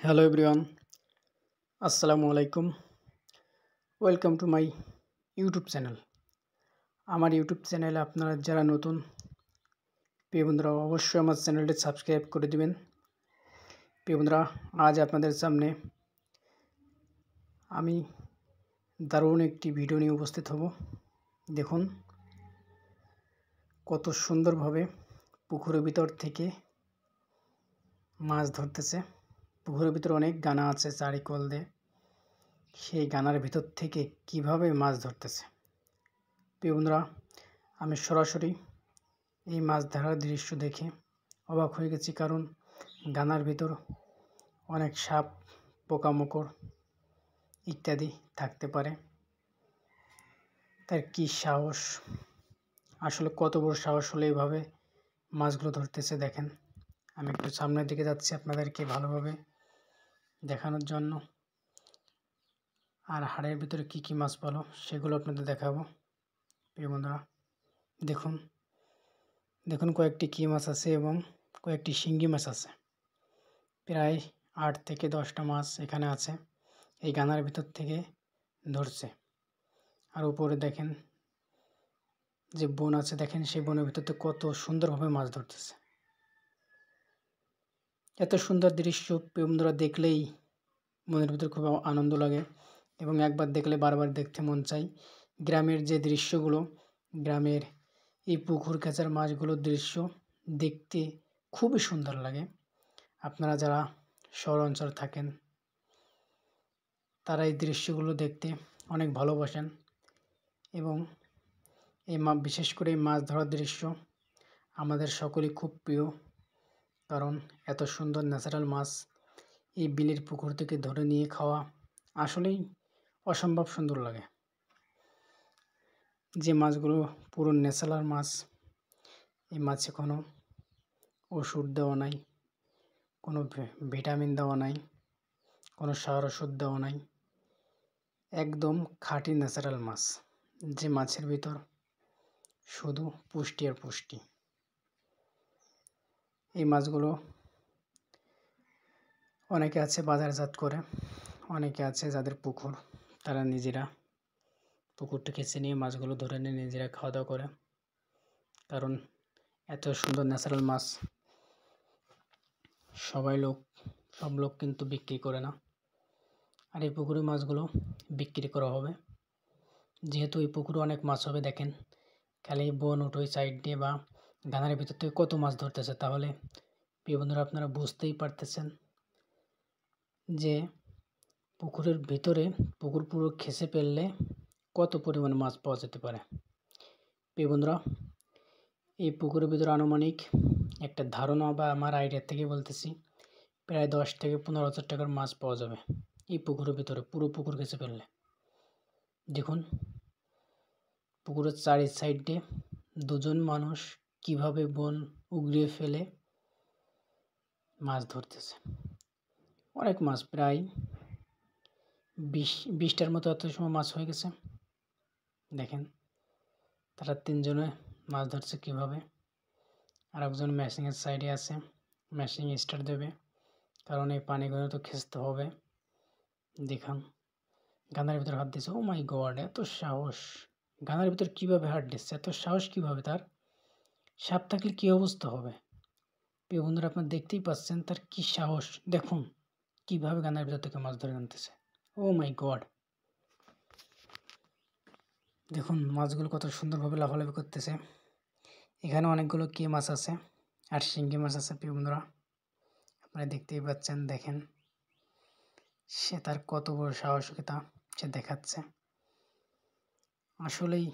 Hello everyone, আসসালামু আলাইকুম। Welcome to my YouTube channel. আমার ইউটিউব চ্যানেলে আপনারা যারা নতুন প্রিয় বন্ধুরা, অবশ্যই আমার চ্যানেলটি সাবস্ক্রাইব করে দিবেন। প্রিয় বন্ধুরা, আজ আপনাদের সামনে আমি দারুণ একটি ভিডিও নিয়ে উপস্থিত হব। দেখুন কত সুন্দরভাবে পুকুরের ভিতর থেকে মাছ ধরতেছে। পুকুরের ভিতরে অনেক গানা আছে চারিকল দিয়ে, সেই গানার ভিতর থেকে কিভাবে মাছ ধরতেছে। প্রিয় বন্ধুরা, আমি সরাসরি এই মাছ ধরার দৃশ্য দেখে অবাক হয়ে গেছি, কারণ গানার ভিতর অনেক সাপ, পোকামাকড় ইত্যাদি থাকতে পারে। তার কি সাহস, আসলে কত বড় সাহস হলে এইভাবে মাছগুলো ধরতেছে। দেখেন, আমি একটু সামনের দিকে যাচ্ছি আপনাদেরকে ভালোভাবে দেখানোর জন্য, আর হাড়ের ভিতরে কি কি মাছ পালো সেগুলো আপনাদের দেখাবো। প্রিয় বন্ধুরা, দেখুন দেখুন কয়েকটি কি মাছ আছে এবং কয়েকটি শিঙ্গি মাছ আছে। প্রায় 8 থেকে 10টা মাছ এখানে আছে, এই গানার ভিতর থেকে ধরছে। আর উপরে দেখেন যে বন আছে, দেখেন সেই বনের ভিতর থেকে কত সুন্দরভাবে মাছ ধরতেছে। এত সুন্দর দৃশ্য প্রিয় বন্ধুরা দেখলেই মনের ভিতর খুব আনন্দ লাগে এবং একবার দেখলে বারবার দেখতে মন চাই। গ্রামের যে দৃশ্যগুলো, গ্রামের এই পুকুর কাচার মাছগুলোর দৃশ্য দেখতে খুবই সুন্দর লাগে। আপনারা যারা শহর অঞ্চল থাকেন তারা এই দৃশ্যগুলো দেখতে অনেক ভালোবাসেন এবং বিশেষ করে এই মাছ ধরার দৃশ্য আমাদের সকলেই খুব প্রিয়, কারণ এত সুন্দর ন্যাচারাল মাছ এই বিলের পুকুর থেকে ধরে নিয়ে খাওয়া আসলেই অসম্ভব সুন্দর লাগে। যে মাছগুলো পুরো ন্যাচারাল মাছ, এই মাছে কোনো ওষুধ দেওয়া নাই, কোনো ভিটামিন দেওয়া নাই, কোনো সার ওষুধ দেওয়া নাই, একদম খাঁটি ন্যাচারাল মাছ, যে মাছের ভিতর শুধু পুষ্টি আর পুষ্টি। এই মাছগুলো অনেকে আছে বাজারজাত করে, অনেকে আছে যাদের পুকুর, তারা নিজেরা পুকুরটা কেচে নিয়ে মাছগুলো ধরে নিয়ে নিজেরা খাওয়া দাওয়া করে, কারণ এত সুন্দর ন্যাচারাল মাছ সব লোক কিন্তু বিক্রি করে না। আর এই পুকুরের মাছগুলো বিক্রি করা হবে, যেহেতু এই পুকুরে অনেক মাছ হবে। দেখেন খালি বন উঠোই সাইড দিয়ে বা গানারের ভিতর থেকে কত মাছ ধরতেছে, তাহলে প্রিয় বন্ধুরা আপনারা বুঝতেই পারতেছেন যে পুকুরের ভিতরে পুকুর পুরো খেসে ফেললে কত পরিমাণ মাছ পাওয়া যেতে পারে। প্রিয় বন্ধুরা, এই পুকুরের ভিতরে আনুমানিক একটা ধারণা বা আমার আইডিয়া থেকে বলতেছি, প্রায় 10 থেকে 15,000 টাকার মাছ পাওয়া যাবে এই পুকুরের ভিতরে, পুরো পুকুর খেসে ফেললে। দেখুন পুকুরের চারি সাইডে দুজন মানুষ কিভাবে বন উগড়িয়ে ফেলে মাছ ধরতেছে। অনেক মাছ, প্রায় 20টার মতো এত সময় মাছ হয়ে গেছে। দেখেন তারা 3 জনে মাছ ধরছে কিভাবে, আর একজন মেশিনের সাইডে আছে, মেশিন স্টার্ট দেবে, কারণ এই পানিগুলো তো খেঁচতে হবে। দেখান গানার ভিতরে হাত দিচ্ছে, ও মাই গড, এত সাহস! গানার ভিতর কিভাবে হাত দিচ্ছে, এত সাহস কিভাবে তার! সাপ থাকলে কী অবস্থা হবে! প্রিয় বন্ধুরা, আপনারা দেখতেই পাচ্ছেন তার কি সাহস। দেখুন কিভাবে গানার ভিতর থেকে মাছ ধরে আনতেছে, ও মাই গড! দেখুন মাছগুলো কত সুন্দরভাবে লাফালাফি করতেছে। এখানে অনেকগুলো কি মাছ আছে আর শিঙ্গি মাছ আছে। প্রিয় বন্ধুরা, আপনারা দেখতেই পাচ্ছেন, দেখেন সে তার কত বড় সাহসিকতা সে দেখাচ্ছে। আসলেই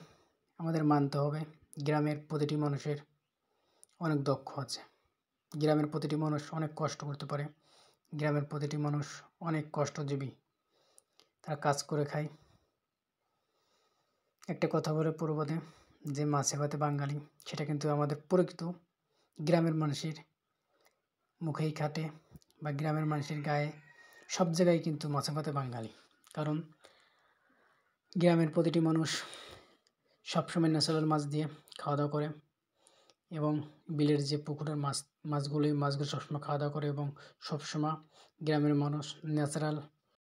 আমাদের মানতে হবে গ্রামের প্রতিটি মানুষের অনেক দক্ষ আছে, গ্রামের প্রতিটি মানুষ অনেক কষ্ট করতে পারে, গ্রামের প্রতিটি মানুষ অনেক কষ্টজীবী, তারা কাজ করে খায়। একটা কথা বলে পূর্বদে যে মাছে ভাতে বাঙালি, সেটা কিন্তু আমাদের প্রকৃত গ্রামের মানুষের মুখেই খাটে বা গ্রামের মানুষের গায়ে সব জায়গায় কিন্তু মাছে ভাতে বাঙালি, কারণ গ্রামের প্রতিটি মানুষ সবসময় ন্যাচারাল মাছ দিয়ে খাওয়া দাওয়া করে এবং বিলের যে পুকুরের মাছ মাছগুলো সবসময় খাওয়া দাওয়া করে এবং সবসময় গ্রামের মানুষ ন্যাচারাল